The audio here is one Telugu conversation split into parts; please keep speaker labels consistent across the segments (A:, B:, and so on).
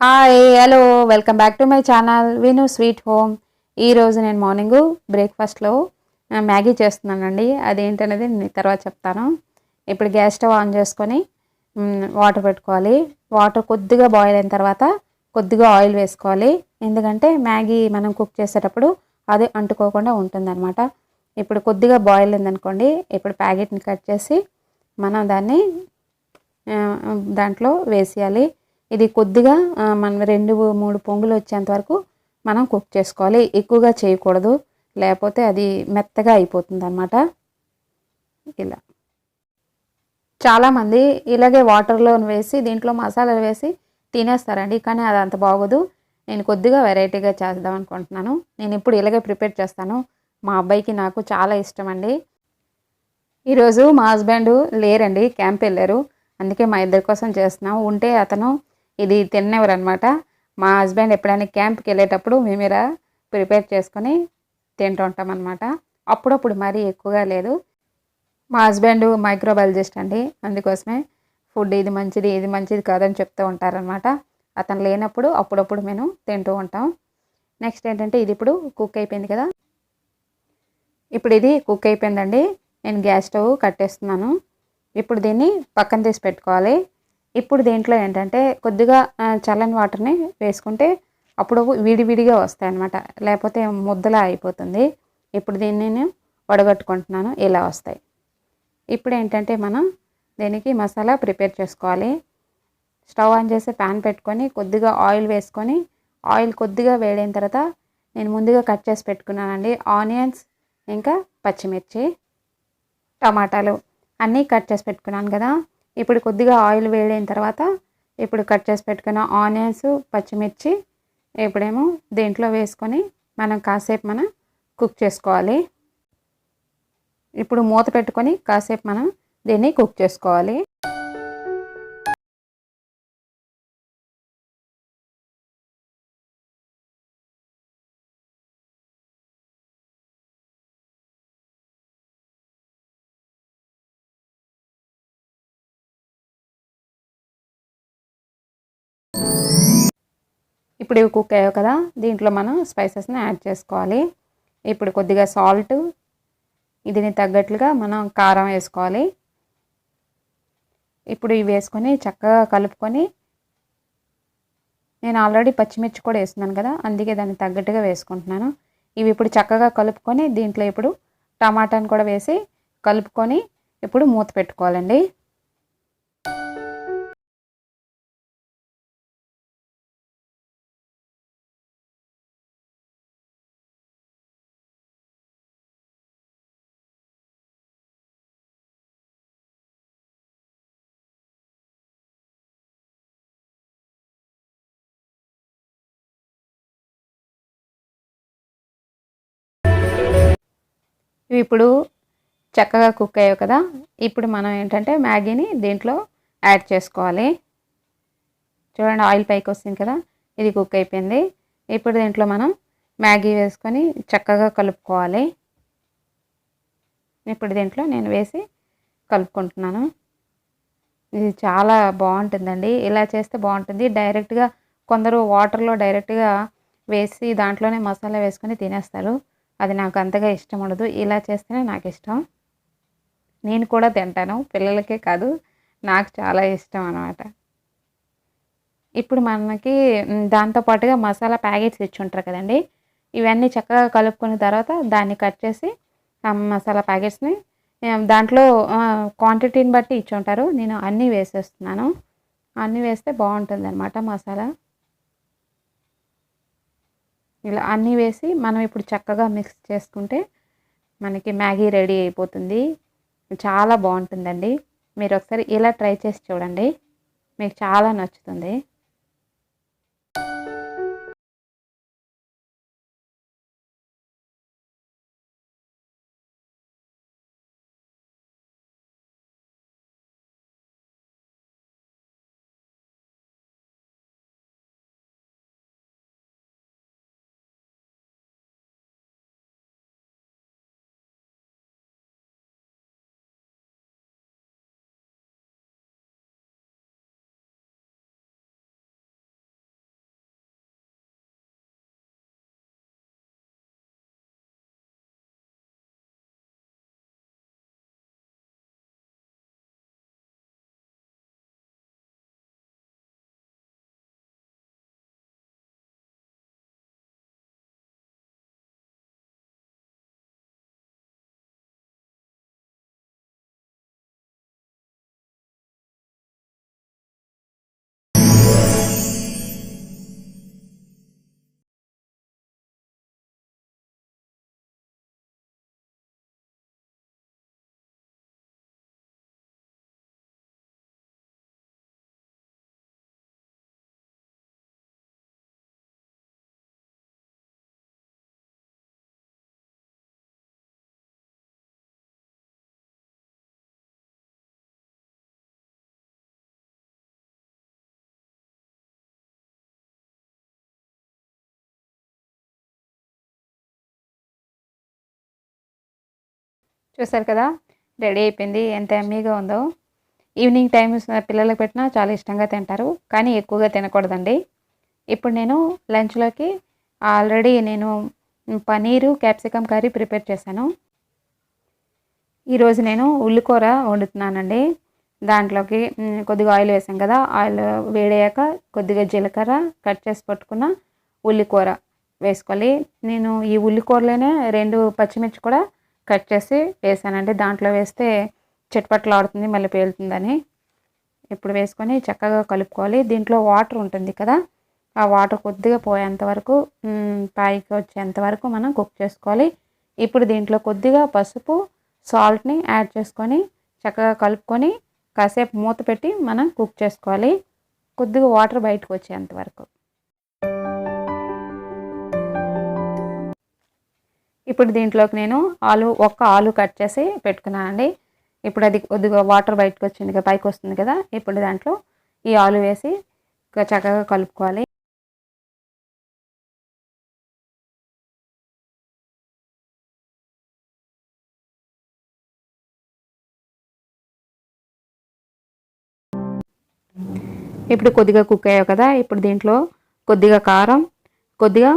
A: Hi hello welcome back to my channel విను స్వీట్ హోమ్. ఈరోజు నేను మార్నింగు బ్రేక్ఫాస్ట్లో మ్యాగీ చేస్తున్నానండి. అదేంటనేది నేను తర్వాత చెప్తాను. ఇప్పుడు గ్యాస్ స్టవ్ ఆన్ చేసుకొని వాటర్ పెట్టుకోవాలి. వాటర్ కొద్దిగా బాయిల్ అయిన తర్వాత కొద్దిగా ఆయిల్ వేసుకోవాలి. ఎందుకంటే మ్యాగీ మనం కుక్ చేసేటప్పుడు అది అంటుకోకుండా ఉంటుందన్నమాట. ఇప్పుడు కొద్దిగా బాయిల్ అయిందనుకోండి, ఇప్పుడు ప్యాకెట్ని కట్ చేసి మనం దాన్ని దాంట్లో వేసేయాలి. ఇది కొద్దిగా మనం 2-3 పొంగులు వచ్చేంత వరకు మనం కుక్ చేసుకోవాలి. ఎక్కువగా చేయకూడదు, లేకపోతే అది మెత్తగా అయిపోతుందన్నమాట. ఇలా చాలామంది ఇలాగే వాటర్లో వేసి దీంట్లో మసాలాలు వేసి తినేస్తారండి, కానీ అది అంత బాగోదు. నేను కొద్దిగా వెరైటీగా చేద్దాం అనుకుంటున్నాను. నేను ఇప్పుడు ఇలాగే ప్రిపేర్ చేస్తాను. మా అబ్బాయికి నాకు చాలా ఇష్టం అండి. ఈరోజు మా హస్బెండ్ లేరండి, క్యాంప్ వెళ్ళారు. అందుకే మా ఇద్దరి కోసం చేస్తున్నాం. ఉంటే అతను ఇది తినేవారనమాట. మా హస్బెండ్ ఎప్పుడైనా క్యాంప్కి వెళ్ళేటప్పుడు మేము ఇలా ప్రిపేర్ చేసుకొని తింటూ ఉంటాం అనమాట. అప్పుడప్పుడు మరీ ఎక్కువగా లేదు. మా హస్బెండ్ మైక్రోబయాలజిస్ట్ అండి, అందుకోసమే ఫుడ్ ఇది మంచిది ఇది మంచిది కాదని చెప్తూ ఉంటారనమాట. అతను లేనప్పుడు అప్పుడప్పుడు మేము తింటూ ఉంటాం. నెక్స్ట్ ఏంటంటే ఇది ఇప్పుడు కుక్ అయిపోయింది కదా. ఇప్పుడు ఇది కుక్ అయిపోయిందండి. నేను గ్యాస్ స్టవ్ కట్టేస్తున్నాను. ఇప్పుడు దీన్ని పక్కన తీసి పెట్టుకోవాలి. ఇప్పుడు దీంట్లో ఏంటంటే కొద్దిగా చల్లని వాటర్ని వేసుకుంటే అప్పుడు విడివిడిగా వస్తాయన్నమాట, లేకపోతే ముద్దలా అయిపోతుంది. ఇప్పుడు దీన్ని నేను వడగట్టుకుంటున్నాను, ఇలా వస్తాయి. ఇప్పుడు ఏంటంటే మనం దీనికి మసాలా ప్రిపేర్ చేసుకోవాలి. స్టవ్ ఆన్ చేసి ప్యాన్ పెట్టుకొని కొద్దిగా ఆయిల్ వేసుకొని, ఆయిల్ కొద్దిగా వేడైన తర్వాత నేను ముందుగా కట్ చేసి పెట్టుకున్నానండి ఆనియన్స్, ఇంకా పచ్చిమిర్చి, టమాటాలు అన్నీ కట్ చేసి పెట్టుకున్నాను కదా. ఇప్పుడు కొద్దిగా ఆయిల్ వేడైన తర్వాత ఇప్పుడు కట్ చేసి పెట్టుకున్న ఆనియన్స్, పచ్చిమిర్చి ఇప్పుడేమో దీంట్లో వేసుకొని మనం కాసేపు కుక్ చేసుకోవాలి. ఇప్పుడు మూత పెట్టుకొని కాసేపు మనం దీన్ని కుక్ చేసుకోవాలి. ఇప్పుడు ఇవి కుక్ అయ్యావు కదా, దీంట్లో మనం స్పైసెస్ని యాడ్ చేసుకోవాలి. ఇప్పుడు కొద్దిగా సాల్ట్, దీనికి తగ్గట్లుగా మనం కారం వేసుకోవాలి. ఇప్పుడు ఇవి వేసుకొని చక్కగా కలుపుకొని, నేను ఆల్రెడీ పచ్చిమిర్చి కూడా వేస్తున్నాను కదా, అందుకే దానికి తగ్గట్టుగా వేసుకుంటున్నాను. ఇవి ఇప్పుడు చక్కగా కలుపుకొని దీంట్లో ఇప్పుడు టమాటాను కూడా వేసి కలుపుకొని ఇప్పుడు మూత పెట్టుకోవాలండి. ఇవి ఇప్పుడు చక్కగా కుక్ అయ్యావు కదా. ఇప్పుడు మనం ఏంటంటే మ్యాగీని దీంట్లో యాడ్ చేసుకోవాలి. చూడండి, ఆయిల్ పైకి వస్తుంది కదా, ఇది కుక్ అయిపోయింది. ఇప్పుడు దీంట్లో మనం మ్యాగీ వేసుకొని చక్కగా కలుపుకోవాలి. ఇప్పుడు దీంట్లో నేను వేసి కలుపుకుంటున్నాను. ఇది చాలా బాగుంటుందండి, ఇలా చేస్తే బాగుంటుంది. డైరెక్ట్గా కొందరు వాటర్లో డైరెక్ట్గా వేసి దాంట్లోనే మసాలా వేసుకొని తినేస్తారు. అది నాకు అంతగా ఇష్టం ఉండదు. ఇలా చేస్తేనే నాకు ఇష్టం. నేను కూడా తింటాను, పిల్లలకే కాదు, నాకు చాలా ఇష్టం అన్నమాట. ఇప్పుడు మనకి దాంతోపాటుగా మసాలా ప్యాకెట్స్ ఇచ్చుంటారు కదండి, ఇవన్నీ చక్కగా కలుపుకున్న తర్వాత దాన్ని కట్ చేసి మసాలా ప్యాకెట్స్ని దాంట్లో క్వాంటిటీని బట్టి ఇచ్చుంటారు. నేను అన్నీ వేసేస్తున్నాను. అన్నీ వేస్తే బాగుంటుంది అనమాట మసాలా. ఇలా అన్నీ వేసి మనం ఇప్పుడు చక్కగా మిక్స్ చేసుకుంటే మనకి మ్యాగీ రెడీ అయిపోతుంది. చాలా బాగుంటుందండి. మీరు ఒకసారి ఇలా ట్రై చేసి చూడండి, మీకు చాలా నచ్చుతుంది. చూసారు కదా, రెడీ అయిపోయింది. ఎంత యమ్మీగా ఉందో. ఈవినింగ్ టైమ్స్ పిల్లలకు పెట్టినా చాలా ఇష్టంగా తింటారు, కానీ ఎక్కువగా తినకూడదండి. ఇప్పుడు నేను లంచ్లోకి ఆల్రెడీ నేను పనీరు క్యాప్సికమ్ కర్రీ ప్రిపేర్ చేశాను. ఈరోజు నేను ఉల్లికూర వండుతున్నానండి. దాంట్లోకి కొద్దిగా ఆయిల్ వేసాం కదా, ఆయిల్ వేడయ్యాక కొద్దిగా జీలకర్ర, కట్ చేసి పట్టుకున్న ఉల్లికూర వేసుకోవాలి. నేను ఈ ఉల్లికూరలోనే 2 పచ్చిమిర్చి కూడా కట్ చేసి వేసానండి. దాంట్లో వేస్తే చిటపటలాడుతుంది, మళ్ళీ పేలుతుందని. ఇప్పుడు వేసుకొని చక్కగా కలుపుకోవాలి. దీంట్లో వాటర్ ఉంటుంది కదా, ఆ వాటర్ కొద్దిగా పోయేంత వరకు, పైకి వచ్చేంత వరకు మనం కుక్ చేసుకోవాలి. ఇప్పుడు దీంట్లో కొద్దిగా పసుపు, సాల్ట్ని యాడ్ చేసుకొని చక్కగా కలుపుకొని కాసేపు మూత పెట్టి మనం కుక్ చేసుకోవాలి, కొద్దిగా వాటర్ బయటకు వచ్చేంత వరకు. ఇప్పుడు దీంట్లోకి నేను ఒక్క ఆలు కట్ చేసి పెట్టుకున్నానండి. ఇప్పుడు అది కొద్దిగా వాటర్ బయటకు వచ్చింది కదా, పైకి వస్తుంది కదా, ఇప్పుడు దాంట్లో ఈ ఆలు వేసి చక్కగా కలుపుకోవాలి. ఇప్పుడు కొద్దిగా కుక్ అయ్యావు కదా, ఇప్పుడు దీంట్లో కొద్దిగా కారం, కొద్దిగా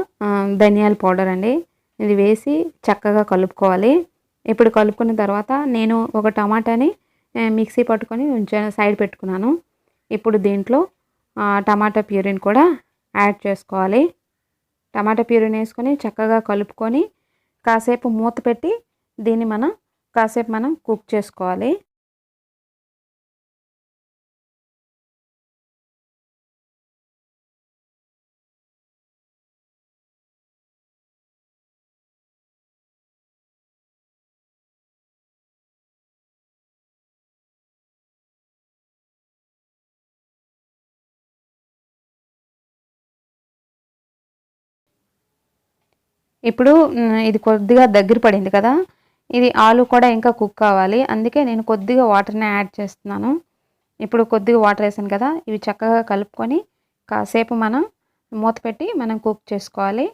A: ధనియాల పౌడర్ అండి, ఇది వేసి చక్కగా కలుపుకోవాలి. ఇప్పుడు కలుపుకున్న తర్వాత నేను ఒక టమాటాని మిక్సీ పట్టుకొని సైడ్ పెట్టుకున్నాను. ఇప్పుడు దీంట్లో టమాటా ప్యూరీని కూడా యాడ్ చేసుకోవాలి. టమాటా ప్యూరీని వేసుకొని చక్కగా కలుపుకొని కాసేపు మూత పెట్టి దీన్ని కాసేపు మనం కుక్ చేసుకోవాలి. ఇప్పుడు ఇది కొద్దిగా దగ్గర పడింది కదా, ఇది ఆలు కూడా ఇంకా కుక్ కావాలి, అందుకే నేను కొద్దిగా వాటర్ని యాడ్ చేస్తున్నాను. ఇప్పుడు కొద్దిగా వాటర్ వేసాను కదా, ఇవి చక్కగా కలుపుకొని కాసేపు మనం మూత పెట్టి మనం కుక్ చేసుకోవాలి.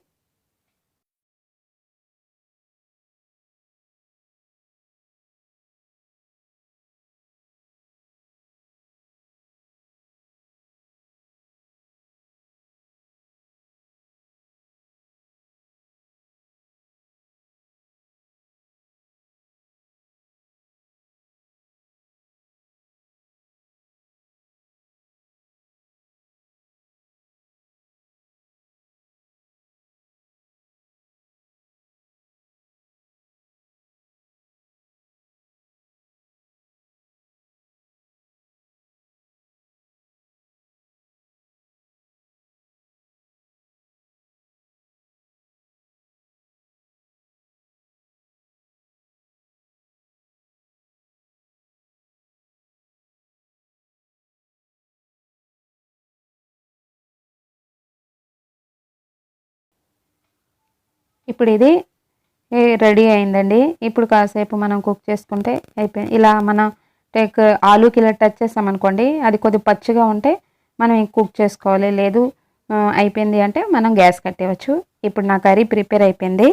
A: ఇప్పుడు ఇది రెడీ అయిందండి. ఇప్పుడు కాసేపు మనం కుక్ చేసుకుంటే అయిపోయింది. ఇలా మనం ఆలూకి ఇలా టచ్ చేసామనుకోండి, అది కొద్దిగా పచ్చిగా ఉంటే మనం కుక్ చేసుకోవాలి, లేదు అయిపోయింది అంటే మనం గ్యాస్ కట్టేయచ్చు. ఇప్పుడు నా కర్రీ ప్రిపేర్ అయిపోయింది.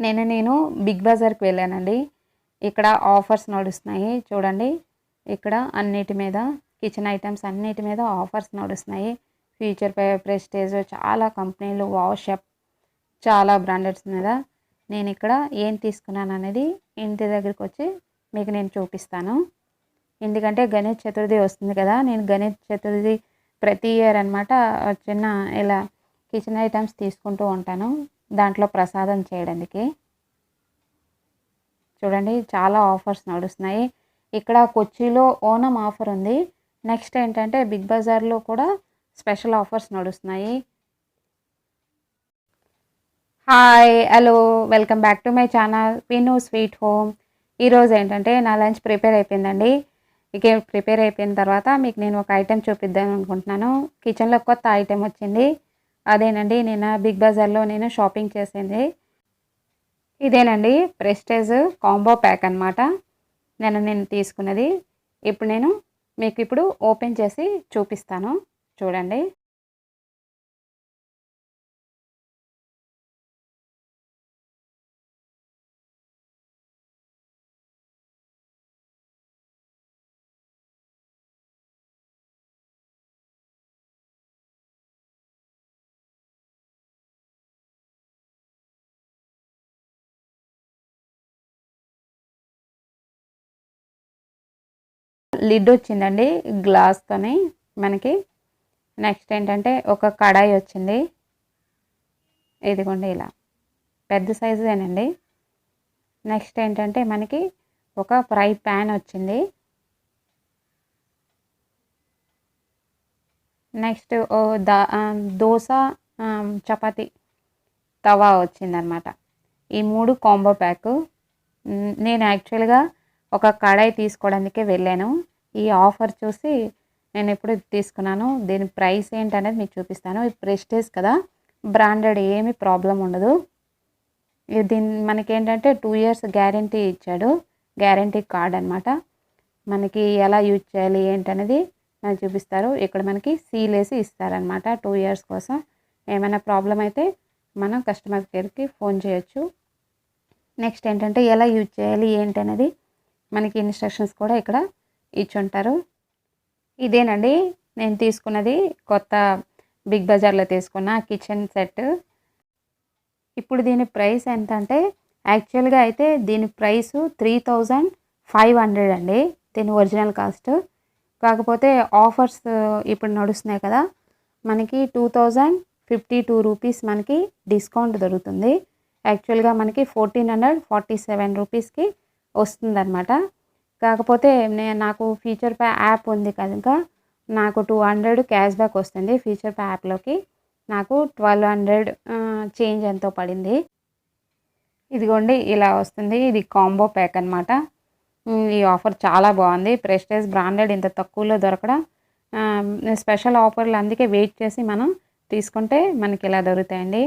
A: నేను బిగ్ బజార్కి వెళ్ళానండి. ఇక్కడ ఆఫర్స్ నడుస్తున్నాయి చూడండి. ఇక్కడ అన్నిటి మీద, కిచెన్ ఐటమ్స్ అన్నిటి మీద ఆఫర్స్ నడుస్తున్నాయి. ఫ్యూచర్ ప్రెస్టేజ్, చాలా కంపెనీలు, వాషప్, చాలా బ్రాండెడ్స్ మీద నేను ఇక్కడ ఏం తీసుకున్నాను అనేది ఇంటి దగ్గరికి వచ్చి మీకు నేను చూపిస్తాను. ఎందుకంటే గణేష్ చతుర్థి వస్తుంది కదా, నేను గణేష్ చతుర్థి ప్రతి ఇయర్ అనమాట చిన్న ఇలా కిచెన్ ఐటమ్స్ తీసుకుంటూ ఉంటాను, దాంట్లో ప్రసాదం చేయడానికి. చూడండి, చాలా ఆఫర్స్ నడుస్తున్నాయి. ఇక్కడ కొచ్చిలో ఓనం ఆఫర్ ఉంది. నెక్స్ట్ ఏంటంటే బిగ్ బజార్లో కూడా స్పెషల్ ఆఫర్స్ నడుస్తున్నాయి. Hi, hello, welcome back to my channel విను స్వీట్ హోమ్. ఈరోజు ఏంటంటే నా లంచ్ ప్రిపేర్ అయిపోయిందండి. ఇక ప్రిపేర్ అయిపోయిన తర్వాత మీకు నేను ఒక ఐటెం చూపిద్దాం అనుకుంటున్నాను. కిచెన్లో కొత్త ఐటెం వచ్చింది, అదేనండి నేను బిగ్ బజార్లో నేను షాపింగ్ చేసింది. ఇదేనండి ప్రెస్టేజ్ కాంబో ప్యాక్ అనమాట, నేను తీసుకున్నది. ఇప్పుడు నేను మీకు ఇప్పుడు ఓపెన్ చేసి చూపిస్తాను, చూడండి. లిడ్ వచ్చిందండి గ్లాస్తోని మనకి. నెక్స్ట్ ఏంటంటే ఒక కడాయి వచ్చింది, ఇదిగోండి ఇలా పెద్ద సైజుదేనండి. నెక్స్ట్ ఏంటంటే మనకి ఒక ఫ్రై ప్యాన్ వచ్చింది. నెక్స్ట్ దోశ చపాతి తవా వచ్చిందనమాట. ఈ 3 కాంబో ప్యాక్. నేను యాక్చువల్గా ఒక కడాయి తీసుకోవడానికే వెళ్ళాను. ఈ ఆఫర్ చూసి నేను ఎప్పుడు తీసుకున్నాను. దీని ప్రైస్ ఏంటనేది మీకు చూపిస్తాను. ఇది ప్రెస్టేజ్ కదా, బ్రాండెడ్, ఏమి ప్రాబ్లం ఉండదు. దీని మనకేంటంటే 2 years గ్యారంటీ ఇచ్చాడు, గ్యారంటీ కార్డ్ అనమాట. మనకి ఎలా యూజ్ చేయాలి ఏంటనేది నాకు చూపిస్తారు. ఇక్కడ మనకి సీల్ వేసి ఇస్తారనమాట 2 years కోసం. ఏమైనా ప్రాబ్లం అయితే మనం కస్టమర్ కేర్కి ఫోన్ చేయొచ్చు. నెక్స్ట్ ఏంటంటే ఎలా యూజ్ చేయాలి ఏంటనేది మనకి ఇన్స్ట్రక్షన్స్ కూడా ఇక్కడ ఇచ్చుంటారు. ఇదేనండి నేను తీసుకున్నది, కొత్త బిగ్ బజార్లో తీసుకున్న కిచెన్ సెట్. ఇప్పుడు దీని ప్రైస్ ఎంత అంటే యాక్చువల్గా అయితే దీని ప్రైస్ 3500 అండి, దీని ఒరిజినల్ కాస్ట్. కాకపోతే ఆఫర్స్ ఇప్పుడు నడుస్తున్నాయి కదా, మనకి 2052 రూపీస్ మనకి డిస్కౌంట్ దొరుకుతుంది. యాక్చువల్గా మనకి 1447 రూపీస్కి వస్తుందన్నమాట. కాకపోతే నాకు ఫీచర్ పే యాప్ ఉంది కనుక నాకు 200 క్యాష్ బ్యాక్ వస్తుంది. ఫీచర్ పే యాప్లోకి నాకు 1200 చేంజ్ ఎంతో పడింది. ఇదిగోండి ఇలా వస్తుంది. ఇది కాంబో ప్యాక్ అనమాట. ఈ ఆఫర్ చాలా బాగుంది. ప్రెస్టేజ్ బ్రాండెడ్ ఇంత తక్కువలో దొరకడం స్పెషల్ ఆఫర్లు, అందుకే వెయిట్ చేసి మనం తీసుకుంటే మనకి ఇలా దొరుకుతాయండి.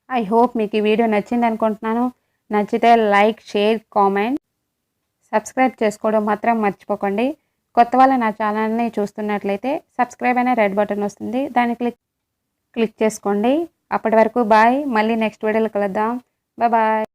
A: ఐ హోప్ మీకు ఈ వీడియో నచ్చింది అనుకుంటున్నాను. నచ్చితే లైక్, షేర్, కామెంట్, సబ్స్క్రైబ్ చేసుకోవడం మాత్రం మర్చిపోకండి. కొత్త వాళ్ళు నా ఛానల్ని చూస్తున్నట్లయితే సబ్స్క్రైబ్ అనే రెడ్ బటన్ వస్తుంది, దాన్ని క్లిక్ చేసుకోండి. అప్పటి వరకు బాయ్. మళ్ళీ నెక్స్ట్ వీడియోలో కలుద్దాం. బాయ్.